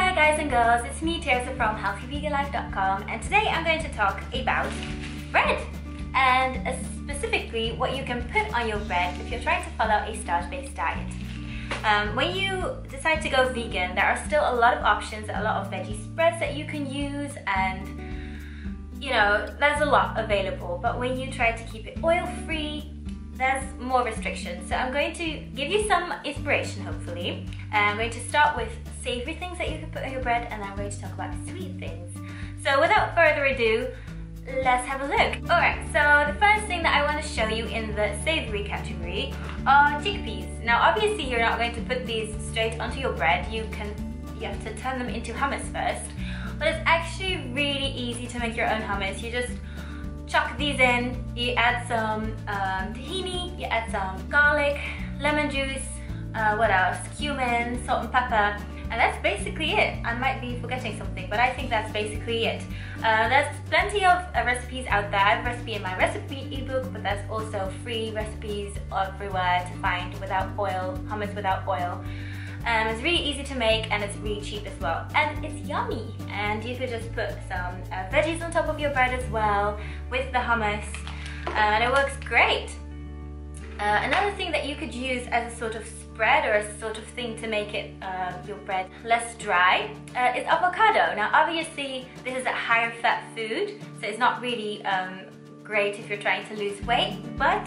there guys and girls, it's me Teresa from healthyveganlife.com, and today I'm going to talk about bread and specifically what you can put on your bread if you're trying to follow a starch-based diet. When you decide to go vegan, there are still a lot of options, a lot of veggie spreads that you can use, and you know, there's a lot available. But when you try to keep it oil-free, there's more restrictions. So I'm going to give you some inspiration, hopefully. I'm going to start with savory things that you can put on your bread, and then I'm going to talk about sweet things. So without further ado, let's have a look. Alright, so the first thing that I want to show you in the savory category are chickpeas. Now obviously you're not going to put these straight onto your bread. You have to turn them into hummus first. But it's actually really easy to make your own hummus. You just chuck these in, you add some tahini, you add some garlic, lemon juice, what else? Cumin, salt and pepper, and that's basically it. I might be forgetting something, but I think that's basically it. There's plenty of recipes out there. I have a recipe in my recipe ebook, but there's also free recipes everywhere to find without oil, hummus without oil. It's really easy to make and it's really cheap as well, and it's yummy. And you could just put some veggies on top of your bread as well with the hummus, and it works great. Another thing that you could use as a sort of spread or a sort of thing to make it your bread less dry is avocado. Now obviously this is a higher fat food, so it's not really great if you're trying to lose weight, but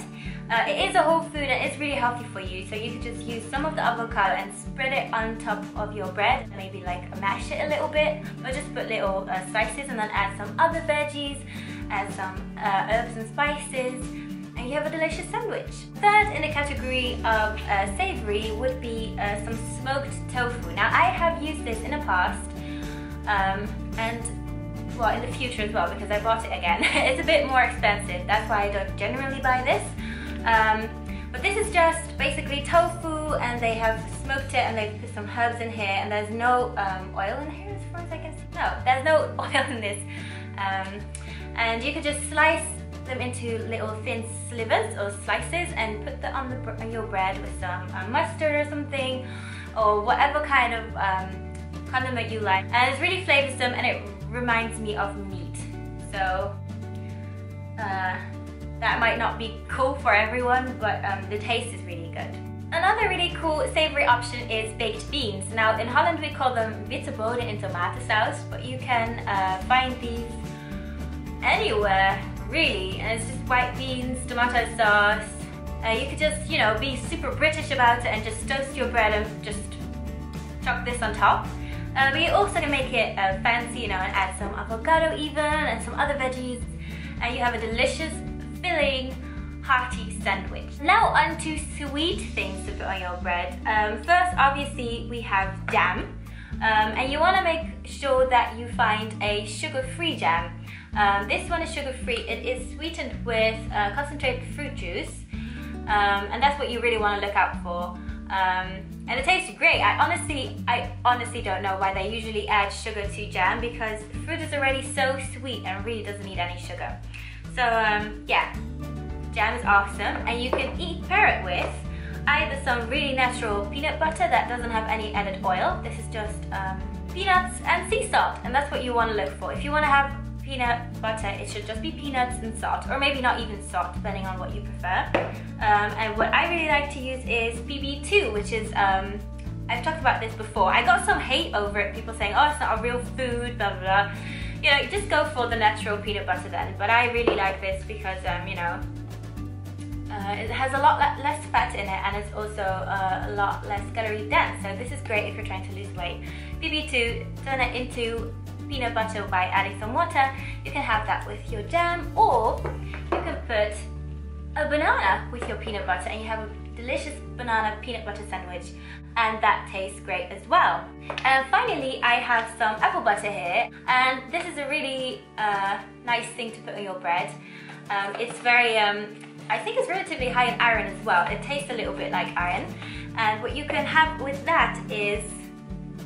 it is a whole food and it's really healthy for you. So you could just use some of the avocado and spread it on top of your bread, maybe like mash it a little bit, or just put little slices and then add some other veggies, add some herbs and spices, and you have a delicious sandwich. Third in the category of savory would be some smoked tofu. Now I have used this in the past and well, in the future as well, because I bought it again. It's a bit more expensive, that's why I don't generally buy this. But this is just basically tofu, and they have smoked it and they've put some herbs in here, and there's no oil in here as far as I can see. No, there's no oil in this. And you could just slice them into little thin slivers or slices and put them on your bread with some mustard or something, or whatever kind of condiment you like. And it's really flavoursome and it reminds me of meat. So that might not be cool for everyone, but the taste is really good. Another really cool savory option is baked beans. Now in Holland we call them bitterboden in tomatensaus, but you can find these anywhere really, and it's just white beans, tomato sauce. You could just, you know, be super British about it and just toast your bread and just chuck this on top. But you also can make it fancy, you know, and add some avocado even and some other veggies, and you have a delicious, filling, hearty sandwich. Now on to sweet things to put on your bread. First, obviously, we have jam, and you want to make sure that you find a sugar-free jam. This one is sugar-free. It is sweetened with concentrated fruit juice, and that's what you really want to look out for. And it tastes great. I honestly don't know why they usually add sugar to jam, because fruit is already so sweet and really doesn't need any sugar. So yeah, jam is awesome, and you can pair it with either some really natural peanut butter that doesn't have any added oil. This is just peanuts and sea salt, and that's what you want to look for. If you want to have peanut butter, it should just be peanuts and salt, or maybe not even salt, depending on what you prefer. And what I really like to use is PB2, which is, I've talked about this before. I got some hate over it, people saying, oh, it's not a real food, blah, blah, blah. You know, just go for the natural peanut butter then. But I really like this because, you know, it has a lot less fat in it, and it's also a lot less calorie dense. So this is great if you're trying to lose weight. PB2, turn it into peanut butter by adding some water. You can have that with your jam, or you can put a banana with your peanut butter and you have a delicious banana peanut butter sandwich, and that tastes great as well. And finally, I have some apple butter here, and this is a really nice thing to put on your bread. It's very, I think it's relatively high in iron as well. It tastes a little bit like iron, and what you can have with that is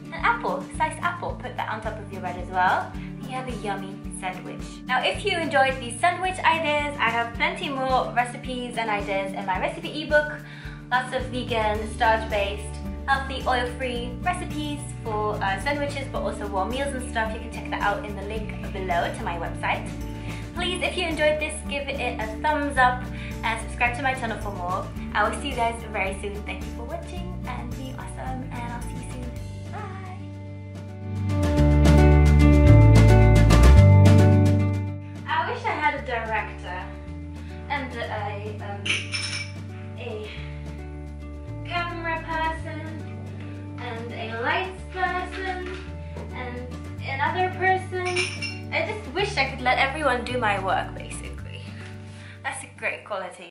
an apple, sliced apple. Put that on top of your bread as well. You have a yummy sandwich. Now if you enjoyed these sandwich ideas, I have plenty more recipes and ideas in my recipe ebook. Lots of vegan, starch-based healthy, oil-free recipes for sandwiches, but also warm meals and stuff. You can check that out in the link below to my website. Please, if you enjoyed this, give it a thumbs up and subscribe to my channel for more. I will see you guys very soon. Thank you for watching and being awesome, and I'll see you soon. Bye! I wish I had a director and a camera person and a lights person and another person. I just wish I could let everyone do my work, basically. That's a great quality.